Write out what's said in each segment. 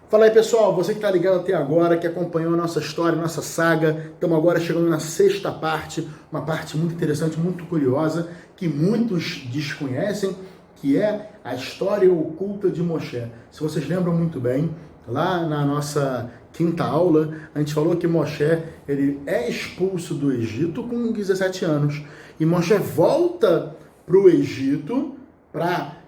Fala aí, pessoal, você que está ligado até agora, que acompanhou a nossa história, a nossa saga, estamos agora chegando na sexta parte, uma parte muito interessante, muito curiosa, que muitos desconhecem, que é a história oculta de Moshe. Se vocês lembram muito bem, lá na nossa quinta aula, a gente falou que Moshe ele é expulso do Egito com 17 anos, e Moshe volta para o Egito para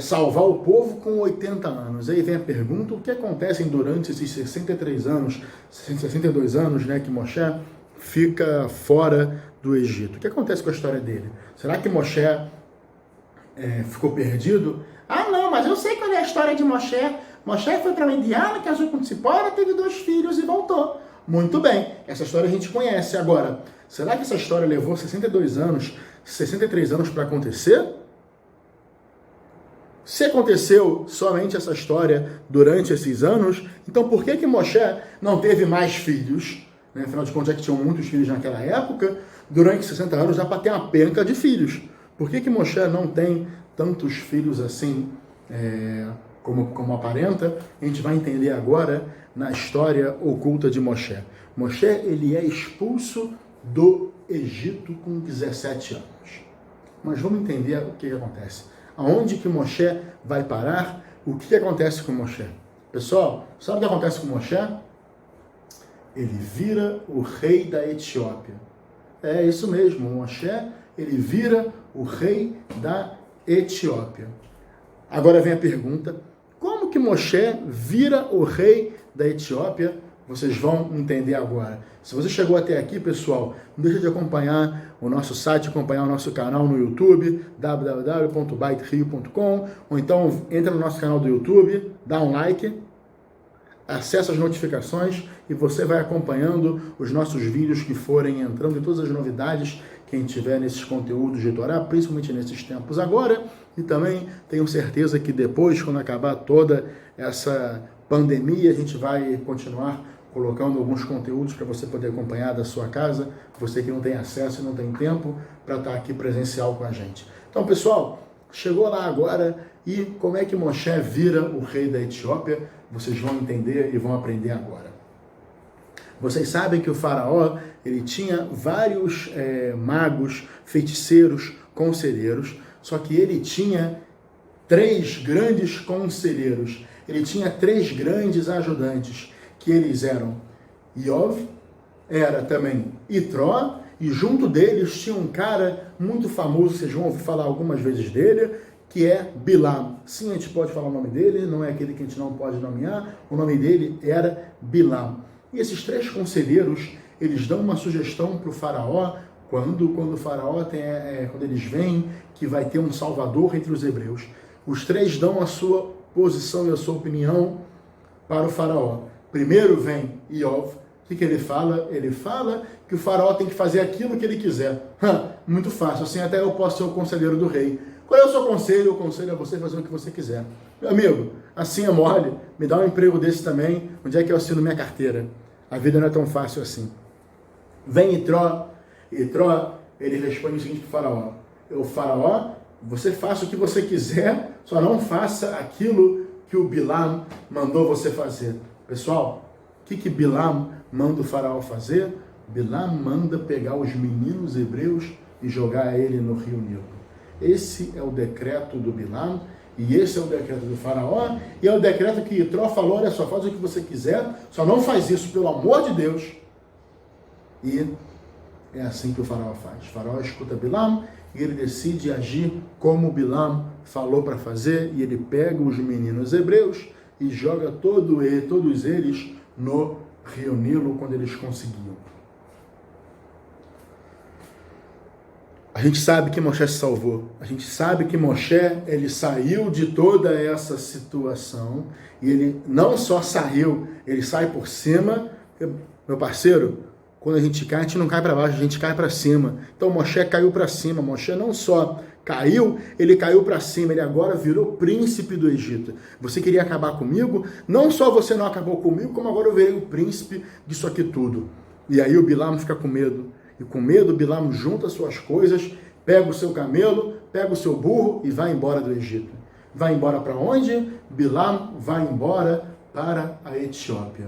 salvar o povo com 80 anos. Aí vem a pergunta, o que acontece durante esses 63 anos, 62 anos, né, que Moshe fica fora do Egito? O que acontece com a história dele? Será que Moshe ficou perdido? Ah, não, mas eu sei qual é a história de Moshe. Moshe foi para Midian, casou com Tzipora, teve 2 filhos e voltou. Muito bem, essa história a gente conhece. Agora, será que essa história levou 62 anos, 63 anos para acontecer? Se aconteceu somente essa história durante esses anos, então por que Moshe não teve mais filhos? Né? Afinal de contas, já que tinham muitos filhos naquela época, durante 60 anos dá para ter uma penca de filhos. Por que Moshe não tem tantos filhos assim, como aparenta? A gente vai entender agora na história oculta de Moshe. Moshe ele é expulso do Egito com 17 anos. Mas vamos entender o que acontece. Aonde que Moshe vai parar? O que acontece com Moshe? Pessoal, sabe o que acontece com Moshe? Ele vira o rei da Etiópia. É isso mesmo, Moshe, ele vira o rei da Etiópia. Agora vem a pergunta, como que Moshe vira o rei da Etiópia? Vocês vão entender agora. Se você chegou até aqui, pessoal, não deixa de acompanhar o nosso site, acompanhar o nosso canal no YouTube, www.byterio.com, ou então entra no nosso canal do YouTube, dá um like, acessa as notificações e você vai acompanhando os nossos vídeos que forem entrando e todas as novidades que a gente tiver nesses conteúdos de Torá, principalmente nesses tempos agora, e também tenho certeza que depois, quando acabar toda essa pandemia, a gente vai continuar colocando alguns conteúdos para você poder acompanhar da sua casa, você que não tem acesso e não tem tempo para estar aqui presencial com a gente. Então, pessoal, chegou lá agora e como é que Moshe vira o rei da Etiópia? Vocês vão entender e vão aprender agora. Vocês sabem que o faraó ele tinha vários magos, feiticeiros, conselheiros, só que ele tinha 3 grandes conselheiros, ele tinha 3 grandes ajudantes, que eles eram Iov, era também Itró, e junto deles tinha um cara muito famoso, vocês vão ouvir falar algumas vezes dele, que é Bilam. Sim, a gente pode falar o nome dele, não é aquele que a gente não pode nomear, o nome dele era Bilam. E esses 3 conselheiros, eles dão uma sugestão para o faraó, quando o faraó quando eles veem que vai ter um salvador entre os hebreus. Os 3 dão a sua posição e a sua opinião para o faraó. Primeiro vem Iov. O que ele fala? Ele fala que o faraó tem que fazer aquilo que ele quiser. Muito fácil, assim até eu posso ser o conselheiro do rei. Qual é o seu conselho? O conselho é você fazer o que você quiser. Meu amigo, assim é mole, me dá um emprego desse também, onde é que eu assino minha carteira? A vida não é tão fácil assim. Vem Itró, ele responde o seguinte para o faraó. O faraó, você faça o que você quiser, só não faça aquilo que o Bilam mandou você fazer. Pessoal, o que Bilam manda o faraó fazer? Bilam manda pegar os meninos hebreus e jogar ele no rio Nilo. Esse é o decreto do Bilam, e esse é o decreto do faraó, e é o decreto que Itró falou, olha só, faz o que você quiser, só não faz isso, pelo amor de Deus. E é assim que o faraó faz. O faraó escuta Bilam, e ele decide agir como Bilam falou para fazer, e ele pega os meninos hebreus e joga todos eles no rio Nilo quando eles conseguiam. A gente sabe que Moshe se salvou. A gente sabe que Moshe ele saiu de toda essa situação e ele não só saiu, ele sai por cima. Meu parceiro, quando a gente cai, não cai para baixo, a gente cai para cima. Então Moshe caiu para cima. Moshe não só caiu, ele caiu para cima, ele agora virou príncipe do Egito. Você queria acabar comigo? Não só você não acabou comigo, como agora eu virei o príncipe disso aqui tudo. E aí o Bilam fica com medo. E com medo, Bilam junta suas coisas, pega o seu camelo, pega o seu burro e vai embora do Egito. Vai embora para onde? Bilam vai embora para a Etiópia.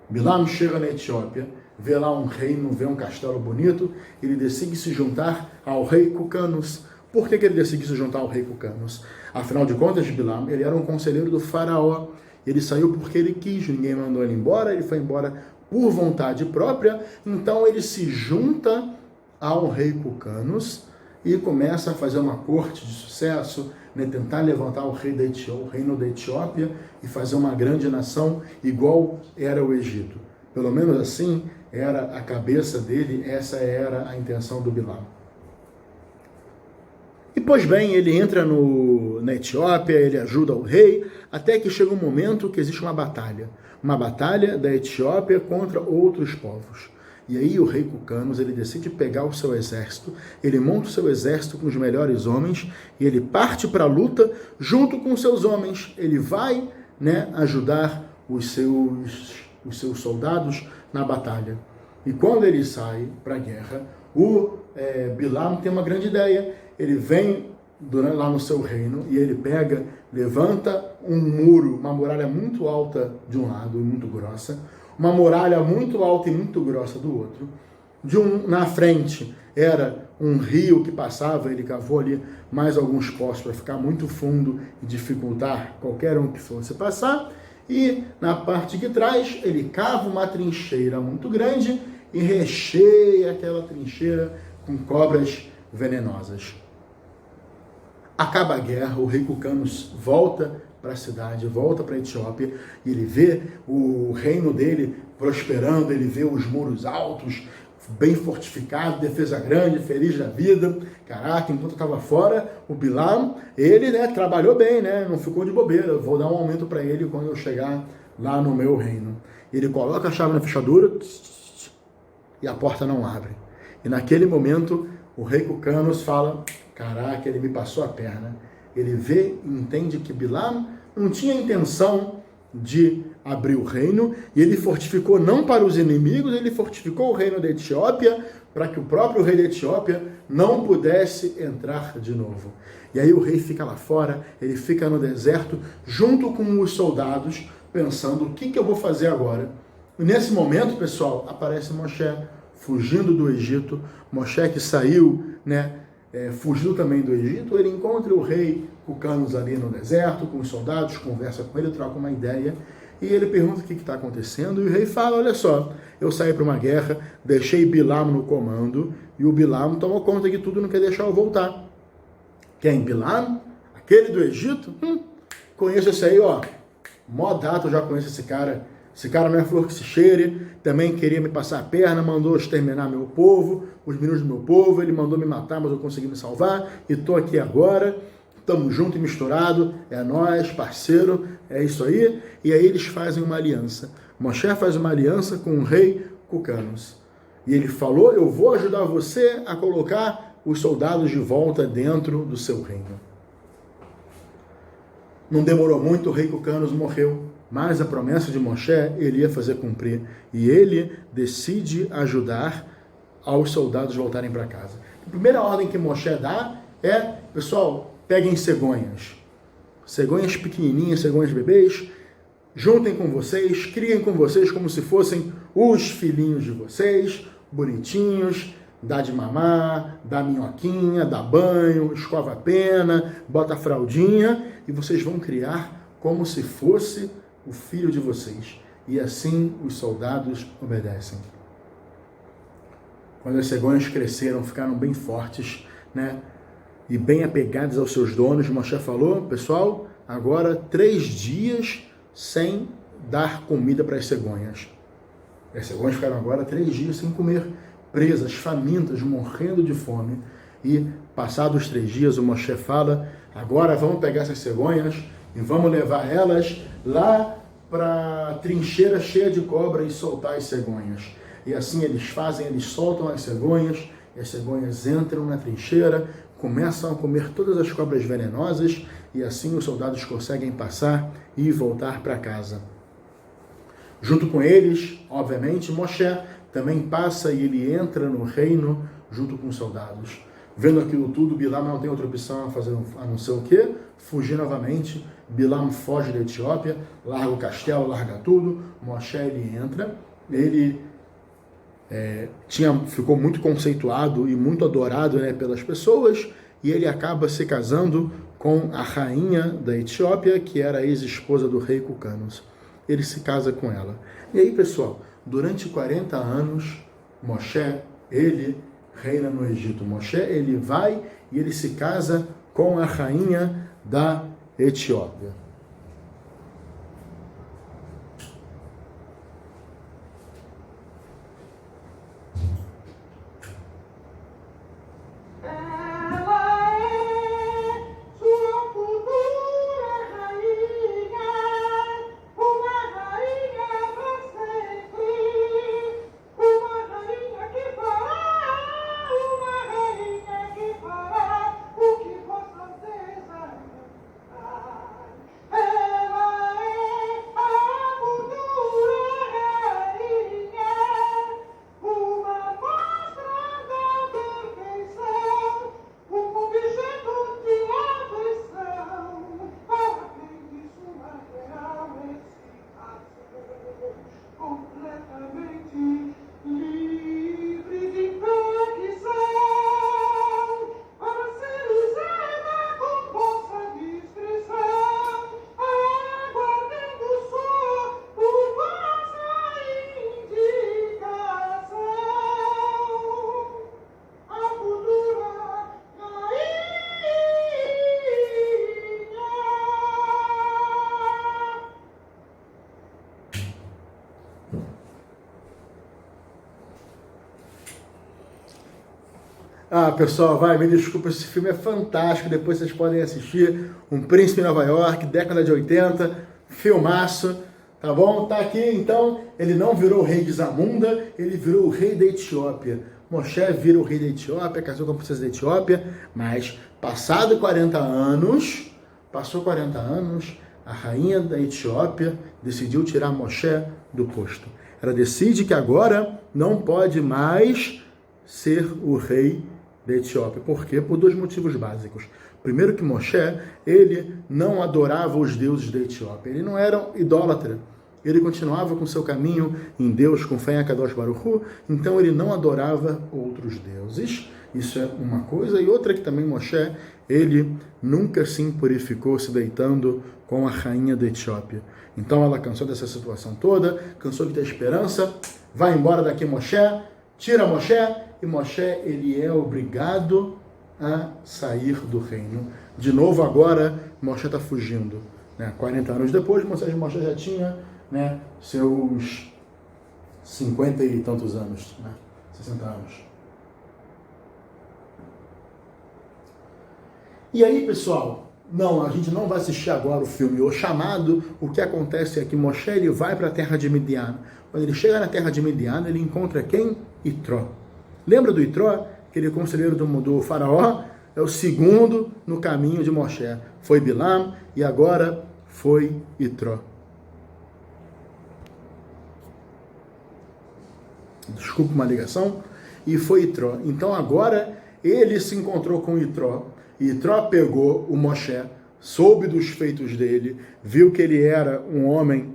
Bilam chega na Etiópia, vê lá um reino, vê um castelo bonito, ele decide se juntar ao rei Cucanus. Por que ele decide se juntar ao rei Cucanus? Afinal de contas, Bilam, ele era um conselheiro do faraó. Ele saiu porque ele quis, ninguém mandou ele embora, ele foi embora por vontade própria. Então ele se junta ao rei Cucanus e começa a fazer uma corte de sucesso, né, tentar levantar o reino da Etiópia e fazer uma grande nação igual era o Egito. Pelo menos assim era a cabeça dele, essa era a intenção do Bilam. E pois bem, ele entra na Etiópia, ele ajuda o rei, até que chega um momento que existe uma batalha da Etiópia contra outros povos. E aí o rei Cucanus, ele decide pegar o seu exército, ele monta o seu exército com os melhores homens, e ele parte para a luta junto com os seus homens. Ele vai, né, ajudar os seus soldados na batalha. E quando ele sai para a guerra, o Bilam tem uma grande ideia. Ele vem lá no seu reino e ele levanta um muro, uma muralha muito alta de um lado e muito grossa, uma muralha muito alta e muito grossa do outro. Na frente era um rio que passava, ele cavou ali mais alguns poços para ficar muito fundo e dificultar qualquer um que fosse passar. E na parte de trás ele cava uma trincheira muito grande e recheia aquela trincheira com cobras venenosas. Acaba a guerra, o rei Cucanus volta para a cidade, volta para a Etiópia, e ele vê o reino dele prosperando, ele vê os muros altos, bem fortificados, defesa grande, feliz da vida. Caraca, enquanto estava fora, o Bilam, ele, né, trabalhou bem, né, não ficou de bobeira. Vou dar um aumento para ele quando eu chegar lá no meu reino. Ele coloca a chave na fechadura e a porta não abre. E naquele momento, o rei Cucanus fala: caraca, ele me passou a perna. Ele vê e entende que Bilam não tinha intenção de abrir o reino, e ele fortificou não para os inimigos, ele fortificou o reino da Etiópia para que o próprio rei da Etiópia não pudesse entrar de novo. E aí o rei fica lá fora, ele fica no deserto, junto com os soldados, pensando: o que eu vou fazer agora? E nesse momento, pessoal, aparece Moshe, fugindo do Egito. Moshe que saiu, né, fugiu também do Egito. Ele encontra o rei Cucanus ali no deserto, com os soldados, conversa com ele, troca uma ideia, e ele pergunta o que está acontecendo, e o rei fala: olha só, eu saí para uma guerra, deixei Bilam no comando, e o Bilam tomou conta de tudo e não quer deixar eu voltar. Quem? Bilam? Aquele do Egito? Conheço esse aí, ó, mó data, eu já conheço esse cara. Esse cara não é flor que se cheire, também queria me passar a perna, mandou exterminar meu povo, os meninos do meu povo, ele mandou me matar, mas eu consegui me salvar, e estou aqui agora, estamos juntos e misturados, é nós, parceiro, é isso aí. E aí eles fazem uma aliança. Moshe faz uma aliança com o rei Cucanus. E ele falou: eu vou ajudar você a colocar os soldados de volta dentro do seu reino. Não demorou muito, o rei Cucanus morreu. Mas a promessa de Moshe ele ia fazer cumprir. E ele decide ajudar aos soldados voltarem para casa. A primeira ordem que Moshe dá é: pessoal, peguem cegonhas. Cegonhas pequenininhas, cegonhas bebês, juntem com vocês, criem com vocês como se fossem os filhinhos de vocês, bonitinhos, dá de mamar, dá minhoquinha, dá banho, escova a pena, bota a fraldinha, e vocês vão criar como se fosse o filho de vocês. E assim os soldados obedecem. Quando as cegonhas cresceram, ficaram bem fortes, né, e bem apegadas aos seus donos, Moshe falou: pessoal, agora 3 dias sem dar comida para as cegonhas. As cegonhas ficaram agora 3 dias sem comer, presas, famintas, morrendo de fome. E passados 3 dias, o Moshe fala: agora vamos pegar essas cegonhas e vamos levar elas lá para a trincheira cheia de cobra e soltar as cegonhas. E assim eles fazem, eles soltam as cegonhas, e as cegonhas entram na trincheira, começam a comer todas as cobras venenosas, e assim os soldados conseguem passar e voltar para casa. Junto com eles, obviamente, Moshe também passa e ele entra no reino junto com os soldados. Vendo aquilo tudo, Bilam não tem outra opção a fazer a não ser o quê? Fugir novamente Bilam foge da Etiópia, larga o castelo, larga tudo. Moshe, ele entra, ele ficou muito conceituado e muito adorado, né, pelas pessoas, e ele acaba se casando com a rainha da Etiópia, que era a ex-esposa do rei Cucanos. Ele se casa com ela. E aí, pessoal, durante 40 anos, Moshe, ele reina no Egito. Moshe, ele vai e ele se casa com a rainha da Etiópia. Ah, pessoal, me desculpa, esse filme é fantástico, depois vocês podem assistir. Um Príncipe em Nova York, década de 80, filmaço, tá bom? Tá aqui, então, ele não virou o rei de Zamunda, ele virou o rei da Etiópia. Moshe vira o rei da Etiópia, casou com a princesa da Etiópia, mas passou 40 anos, a rainha da Etiópia decidiu tirar Moshe do posto. Ela decide que agora não pode mais ser o rei da Etiópia. Por quê? Por dois motivos básicos. Primeiro, que Moshe, ele não adorava os deuses da Etiópia. Ele não era idólatra. Ele continuava com seu caminho em Deus, com fé em Akadosh Baruch Hu, então ele não adorava outros deuses. Isso é uma coisa. E outra que também Moshe, ele nunca se impurificou se deitando com a rainha da Etiópia. Então ela cansou dessa situação toda, cansou de ter esperança, vai embora daqui Moshe, tira Moshe, e Moshe, ele é obrigado a sair do reino. De novo agora, Moshe está fugindo. 40 anos depois, Moshe já tinha, seus 50 e tantos anos, 60 anos. E aí, pessoal, a gente não vai assistir agora o filme O Chamado. O que acontece é que Moshe, ele vai para a terra de Midian. Quando ele chega na terra de Midian, ele encontra quem? Itró. Lembra do Itró? Aquele conselheiro do faraó? É o segundo no caminho de Moshe. Foi Bilam e agora foi Itró. Desculpa uma ligação. E foi Itró. Então agora ele se encontrou com Itró. Itró pegou o Moshe, soube dos feitos dele, viu que ele era um homem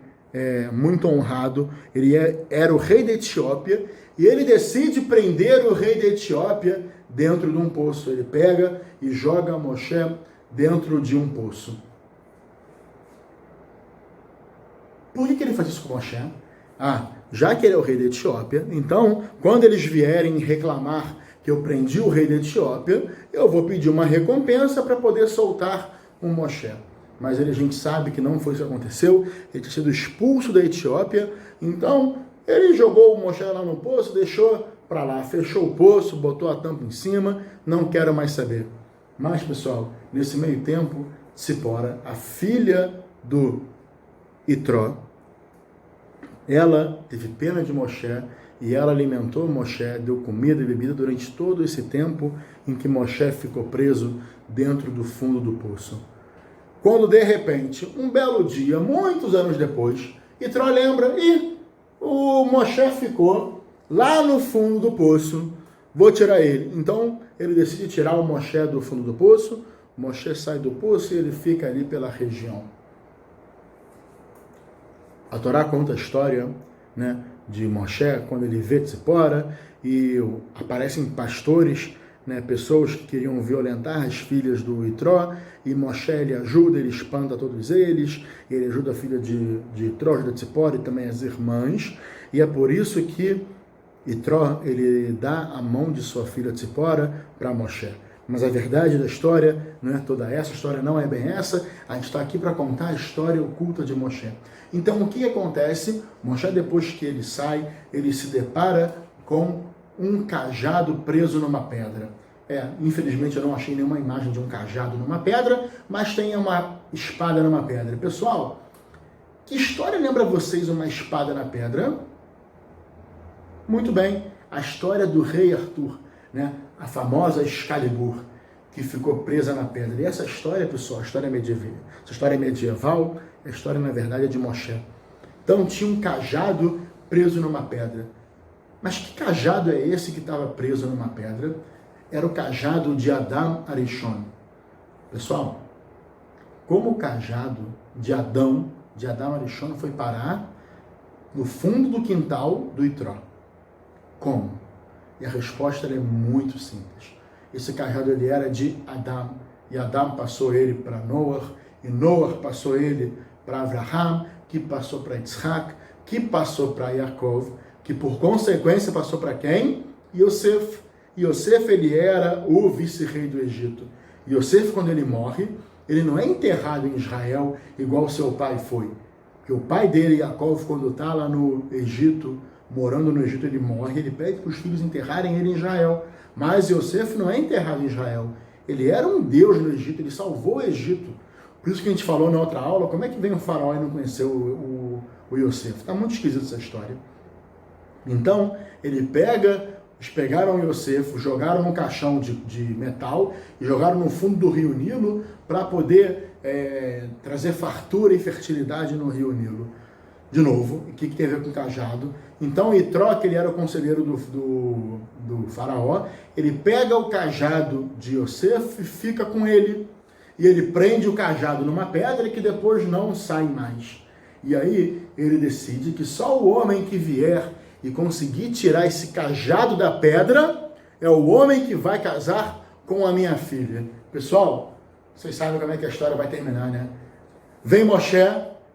muito honrado, ele era o rei da Etiópia, e ele decide prender o rei da Etiópia dentro de um poço. Ele pega e joga Moshe dentro de um poço. Por que ele faz isso com Moshe? Já que ele é o rei da Etiópia, então, quando eles vierem reclamar que eu prendi o rei da Etiópia, eu vou pedir uma recompensa para poder soltar o Moshe. Mas a gente sabe que não foi isso que aconteceu, ele tinha sido expulso da Etiópia, então ele jogou o Moshe lá no poço, deixou para lá, fechou o poço, botou a tampa em cima, não quero mais saber. Mas, pessoal, nesse meio tempo, Tzipora, a filha do Itró, ela teve pena de Moshe e ela alimentou Moshe, deu comida e bebida durante todo esse tempo em que Moshe ficou preso dentro do fundo do poço. Quando, de repente, um belo dia, muitos anos depois, Itró lembra, e o Moshe ficou lá no fundo do poço, vou tirar ele. Então, ele decide tirar o Moshe do fundo do poço, Moshe sai do poço e ele fica ali pela região. A Torá conta a história, né, de Moshe, quando ele vê Tzipora, e aparecem pastores, né, pessoas que queriam violentar as filhas do Itró, e Moshe ele ajuda, ele espanta todos eles, ele ajuda a filha de Itró, ajuda Tzipora e também as irmãs, e é por isso que Itró ele dá a mão de sua filha Tzipora para Moshe. Mas a verdade da história não é toda essa, a história não é bem essa, a gente está aqui para contar a história oculta de Moshe. Então o que acontece? Moshe, depois que ele sai, ele se depara com um cajado preso numa pedra. Infelizmente eu não achei nenhuma imagem de um cajado numa pedra, mas tem uma espada numa pedra. Pessoal, que história lembra vocês uma espada na pedra? Muito bem, a história do rei Arthur, né? A famosa Excalibur, que ficou presa na pedra. E essa história, pessoal, a história medieval, a história, na verdade, é de Moshe. Então, tinha um cajado preso numa pedra. Mas que cajado é esse que estava preso numa pedra? Era o cajado de Adam Arishon. Pessoal, como o cajado de Adam Arishon foi parar no fundo do quintal do Itró? Como? E a resposta é muito simples. Esse cajado ele era de Adam, e Adam passou ele para Noah, e Noah passou ele para Abraham, que passou para Isaac, que passou para Yaakov, que por consequência passou para quem? Yosef. Yosef ele era o vice-rei do Egito. Yosef, quando ele morre, ele não é enterrado em Israel igual seu pai foi. Porque o pai dele, Yaakov, quando está lá no Egito, morando no Egito, ele morre, ele pede para os filhos enterrarem ele em Israel. Mas Yosef não é enterrado em Israel. Ele era um deus no Egito, ele salvou o Egito. Por isso que a gente falou na outra aula, como é que vem o faraó e não conheceu o Yosef? Está muito esquisita essa história. Então, eles pegaram o Yosef, jogaram num caixão de metal e jogaram no fundo do rio Nilo para poder trazer fartura e fertilidade no rio Nilo. De novo, o que tem a ver com cajado? Então, Itró, que ele era o conselheiro do faraó, ele pega o cajado de Yosef e fica com ele. E ele prende o cajado numa pedra que depois não sai mais. E aí, ele decide que só o homem que vier e conseguir tirar esse cajado da pedra é o homem que vai casar com a minha filha. Pessoal, vocês sabem como é que a história vai terminar, né? Vem Moshe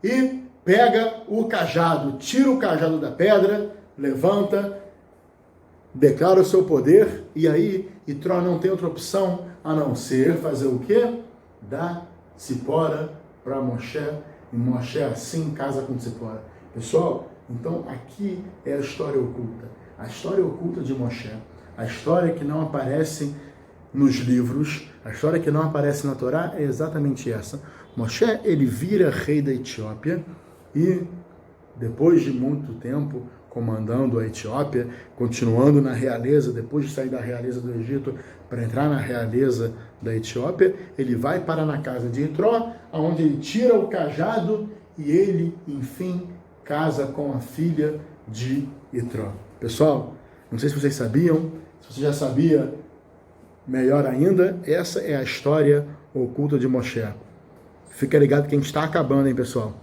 e pega o cajado, tira o cajado da pedra, levanta, declara o seu poder, e aí Itró não tem outra opção a não ser fazer o quê? Dar Tzipora para Moshe, e Moshe assim casa com Tzipora. Pessoal, então aqui é a história oculta de Moshe, a história que não aparece nos livros, a história que não aparece na Torá é exatamente essa. Moshe, ele vira rei da Etiópia, e depois de muito tempo comandando a Etiópia, continuando na realeza, depois de sair da realeza do Egito para entrar na realeza da Etiópia, ele vai para na casa de Itró, onde ele tira o cajado e ele, enfim, casa com a filha de Itró. Pessoal, não sei se vocês sabiam, se você já sabia, melhor ainda, essa é a história oculta de Moshe. Fica ligado que a gente está acabando, hein, pessoal?